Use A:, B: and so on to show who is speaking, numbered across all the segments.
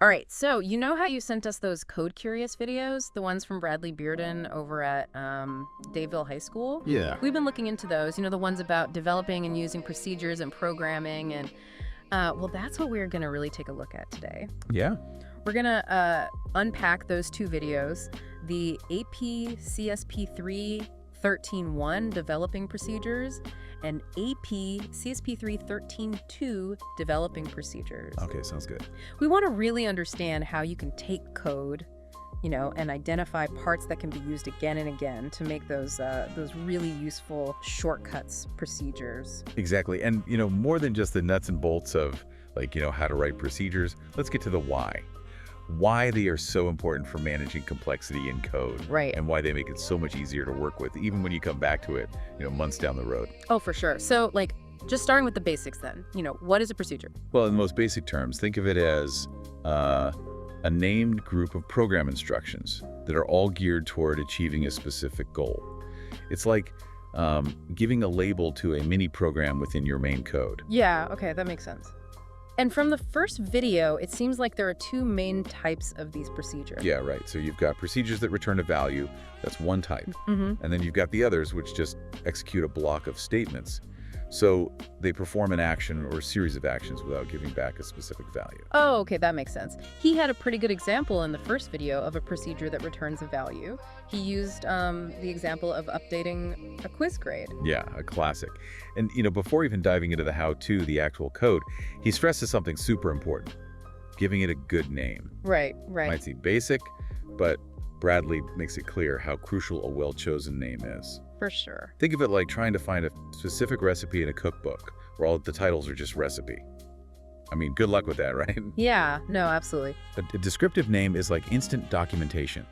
A: All right, so you know how you sent us those Code Curious videos, the ones from Bradley Bearden over at Daveville High School?
B: Yeah.
A: We've been looking into those, the ones about developing and using procedures and programming. And, well, that's what we're going to really take a look at today.
B: Yeah.
A: We're going to unpack those two videos, the AP CSP3 13.1 developing procedures and AP CSP3 13.2 developing procedures.
B: Okay, sounds good.
A: We want to really understand how you can take code, and identify parts that can be used again and again to make those really useful shortcuts procedures.
B: Exactly. And, more than just the nuts and bolts of, how to write procedures, let's get to the why. Why they are so important for managing complexity in code.
A: Right.
B: And why they make it so much easier to work with, even when you come back to it, months down the road.
A: Oh, for sure. So, just starting with the basics then, what is a procedure?
B: Well, in the most basic terms, think of it as a named group of program instructions that are all geared toward achieving a specific goal. It's like giving a label to a mini program within your main code.
A: Yeah, okay, that makes sense. And from the first video, it seems like there are two main types of these procedures.
B: Yeah, right. So you've got procedures that return a value. That's one type.
A: Mm-hmm.
B: And then you've got the others, which just execute a block of statements. So they perform an action or a series of actions without giving back a specific value.
A: Oh, okay, that makes sense. He had a pretty good example in the first video of a procedure that returns a value. He used the example of updating a quiz grade.
B: Yeah, a classic. And, before even diving into the how-to, the actual code, he stresses something super important, giving it a good name.
A: Right.
B: Might seem basic, but Bradley makes it clear how crucial a well-chosen name is.
A: For sure.
B: Think of it like trying to find a specific recipe in a cookbook where all the titles are just recipe. I mean, good luck with that, right?
A: Yeah, no, absolutely.
B: A descriptive name is like instant documentation.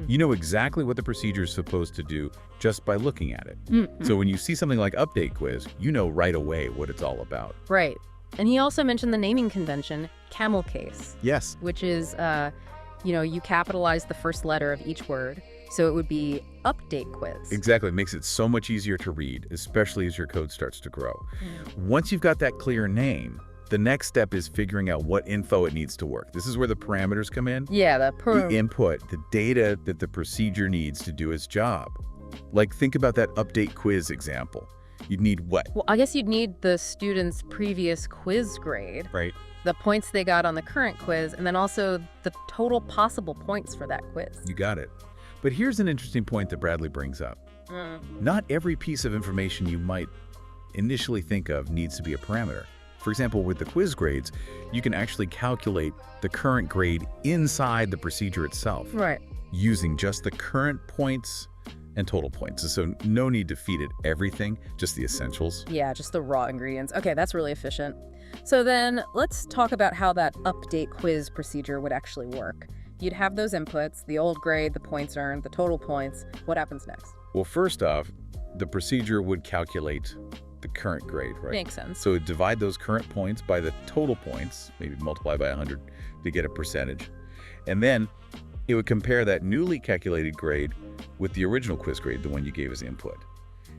B: You know exactly what the procedure is supposed to do just by looking at it.
A: Mm-hmm.
B: So when you see something like update quiz, you know right away what it's all about.
A: Right. And he also mentioned the naming convention, camel case,
B: Yes.
A: which is, you capitalize the first letter of each word. So it would be update quiz.
B: Exactly. It makes it so much easier to read, especially as your code starts to grow. Once you've got that clear name, the next step is figuring out what info it needs to work. This is where the parameters come in.
A: Yeah,
B: The input, the data that the procedure needs to do its job. Like, think about that update quiz example. You'd need what?
A: Well, I guess you'd need the student's previous quiz grade,
B: Right.
A: the points they got on the current quiz, and then also the total possible points for that quiz.
B: You got it. But here's an interesting point that Bradley brings up. Not every piece of information you might initially think of needs to be a parameter. For example, with the quiz grades, you can actually calculate the current grade inside the procedure itself,
A: Right.
B: using just the current points and total points. So no need to feed it everything, just the essentials.
A: Yeah, just the raw ingredients. Okay, that's really efficient. So then let's talk about how that update quiz procedure would actually work. You'd have those inputs, the old grade, the points earned, the total points. What happens next?
B: Well, first off, the procedure would calculate the current grade, right?
A: Makes sense.
B: So divide those current points by the total points, maybe multiply by 100 to get a percentage. And then it would compare that newly calculated grade with the original quiz grade, the one you gave as input.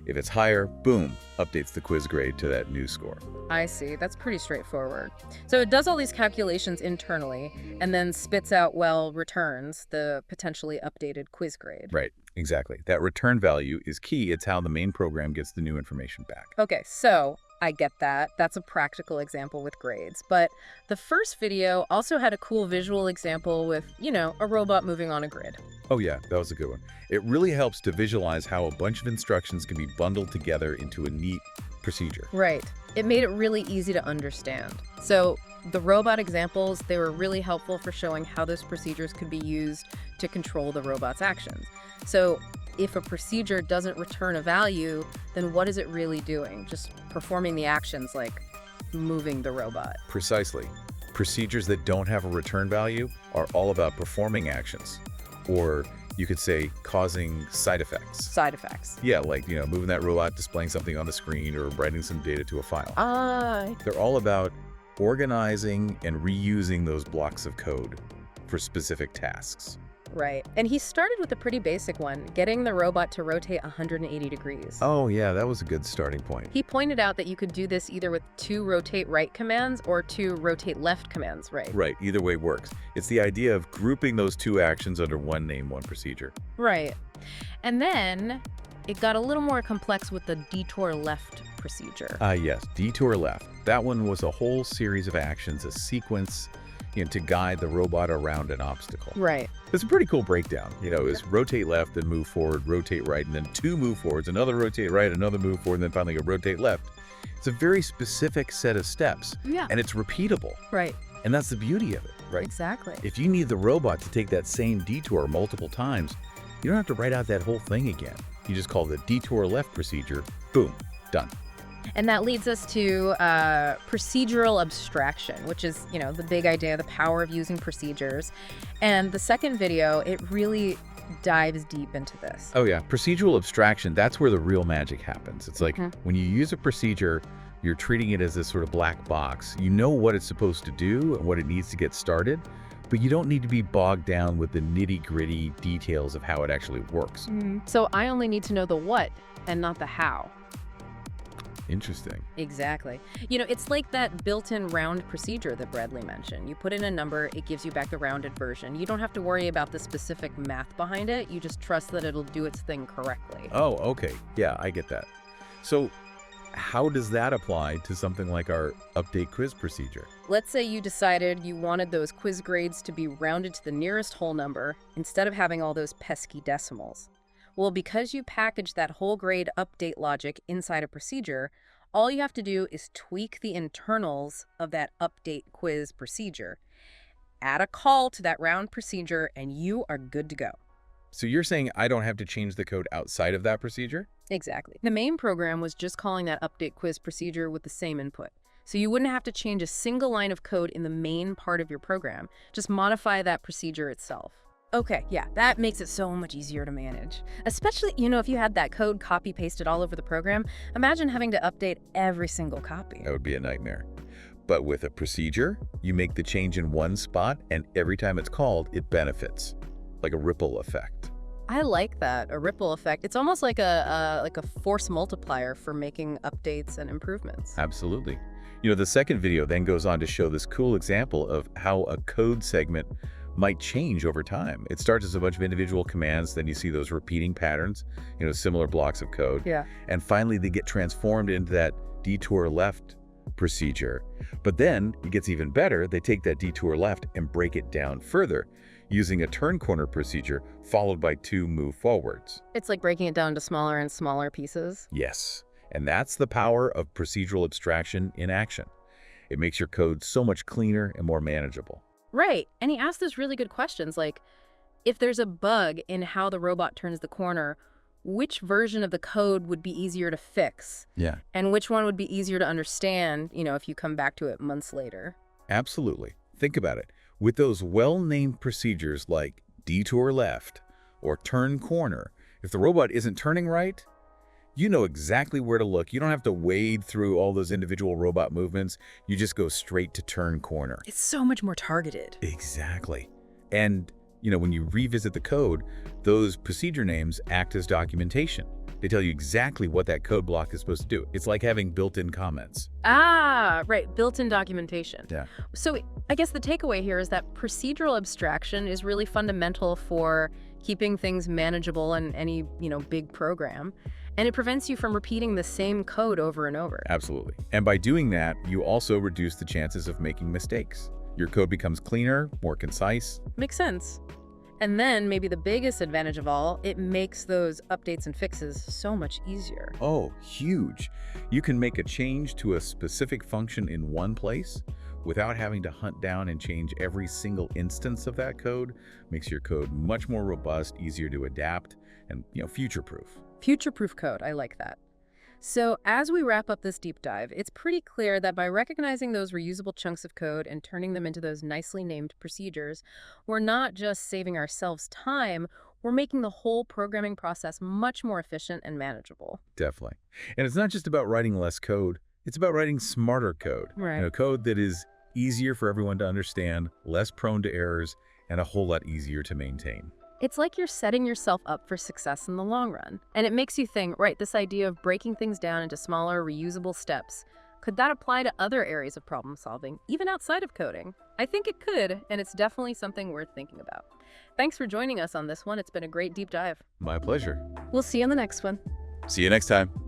B: If it's higher, boom, updates the quiz grade to that new score.
A: I see. That's pretty straightforward. So it does all these calculations internally and then spits out, returns the potentially updated quiz grade.
B: Right, exactly. That return value is key. It's how the main program gets the new information back.
A: Okay, so I get that. That's a practical example with grades. But the first video also had a cool visual example with, a robot moving on a grid.
B: Oh yeah, that was a good one. It really helps to visualize how a bunch of instructions can be bundled together into a neat procedure.
A: Right. It made it really easy to understand. So the robot examples, they were really helpful for showing how those procedures could be used to control the robot's actions. So if a procedure doesn't return a value, then what is it really doing? Just performing the actions like moving the robot.
B: Precisely. Procedures that don't have a return value are all about performing actions, or you could say causing side effects.
A: Side effects.
B: Yeah, like, moving that robot, displaying something on the screen, or writing some data to a file. They're all about organizing and reusing those blocks of code for specific tasks.
A: Right. And he started with a pretty basic one, getting the robot to rotate 180 degrees.
B: Oh, yeah, that was a good starting point.
A: He pointed out that you could do this either with 2 rotate right commands or 2 rotate left commands, right?
B: Right, either way works. It's the idea of grouping those 2 actions under one name, one procedure.
A: Right. And then it got a little more complex with the detour left procedure.
B: Yes, detour left. That one was a whole series of actions, a sequence, to guide the robot around an obstacle.
A: Right.
B: It's a pretty cool breakdown. Is rotate left, then move forward, rotate right, and then 2 move forwards, another rotate right, another move forward, and then finally a rotate left. It's a very specific set of steps.
A: Yeah.
B: And it's repeatable.
A: Right.
B: And that's the beauty of it, right?
A: Exactly.
B: If you need the robot to take that same detour multiple times, you don't have to write out that whole thing again. You just call the detour left procedure, boom, done.
A: And that leads us to procedural abstraction, which is, the big idea, the power of using procedures. And the second video, it really dives deep into this.
B: Oh yeah, procedural abstraction, that's where the real magic happens. It's like when you use a procedure, you're treating it as this sort of black box. You know what it's supposed to do and what it needs to get started, but you don't need to be bogged down with the nitty-gritty details of how it actually works.
A: So I only need to know the what and not the how.
B: Interesting.
A: Exactly. It's like that built-in round procedure that Bradley mentioned. You put in a number, it gives you back the rounded version. You don't have to worry about the specific math behind it. You just trust that it'll do its thing correctly.
B: Oh, okay. Yeah, I get that. So how does that apply to something like our update quiz procedure?
A: Let's say you decided you wanted those quiz grades to be rounded to the nearest whole number instead of having all those pesky decimals. Well, because you package that whole grade update logic inside a procedure, all you have to do is tweak the internals of that update quiz procedure. Add a call to that round procedure, and you are good to go.
B: So you're saying I don't have to change the code outside of that procedure?
A: Exactly. The main program was just calling that update quiz procedure with the same input. So you wouldn't have to change a single line of code in the main part of your program. Just modify that procedure itself. Okay, yeah, that makes it so much easier to manage. Especially, if you had that code copy-pasted all over the program, imagine having to update every single copy.
B: That would be a nightmare. But with a procedure, you make the change in one spot, and every time it's called, it benefits. Like a ripple effect.
A: I like that, a ripple effect. It's almost like a force multiplier for making updates and improvements.
B: Absolutely. The second video then goes on to show this cool example of how a code segment might change over time. It starts as a bunch of individual commands, then you see those repeating patterns, similar blocks of code.
A: Yeah.
B: And finally, they get transformed into that detour left procedure. But then it gets even better. They take that detour left and break it down further using a turn corner procedure followed by 2 move forwards.
A: It's like breaking it down into smaller and smaller pieces.
B: Yes. And that's the power of procedural abstraction in action. It makes your code so much cleaner and more manageable.
A: Right. And he asked us really good questions like, if there's a bug in how the robot turns the corner, which version of the code would be easier to fix?
B: Yeah.
A: And which one would be easier to understand, if you come back to it months later?
B: Absolutely. Think about it. With those well-named procedures like detour left or turn corner, if the robot isn't turning right, you know exactly where to look. You don't have to wade through all those individual robot movements. You just go straight to turn corner.
A: It's so much more targeted.
B: Exactly. And, when you revisit the code, those procedure names act as documentation. They tell you exactly what that code block is supposed to do. It's like having built-in comments.
A: Ah, right. Built-in documentation.
B: Yeah.
A: So I guess the takeaway here is that procedural abstraction is really fundamental for keeping things manageable in any, big program. And it prevents you from repeating the same code over and over.
B: Absolutely. And by doing that, you also reduce the chances of making mistakes. Your code becomes cleaner, more concise.
A: Makes sense. And then maybe the biggest advantage of all, it makes those updates and fixes so much easier.
B: Oh, huge. You can make a change to a specific function in one place without having to hunt down and change every single instance of that code. Makes your code much more robust, easier to adapt, and future-proof.
A: Future-proof code, I like that. So as we wrap up this deep dive, it's pretty clear that by recognizing those reusable chunks of code and turning them into those nicely named procedures, we're not just saving ourselves time, we're making the whole programming process much more efficient and manageable.
B: Definitely. And it's not just about writing less code, it's about writing smarter code.
A: Right.
B: Code that is easier for everyone to understand, less prone to errors, and a whole lot easier to maintain.
A: It's like you're setting yourself up for success in the long run. And it makes you think, right, this idea of breaking things down into smaller, reusable steps, could that apply to other areas of problem solving, even outside of coding? I think it could, and it's definitely something worth thinking about. Thanks for joining us on this one. It's been a great deep dive.
B: My pleasure.
A: We'll see you on the next one.
B: See you next time.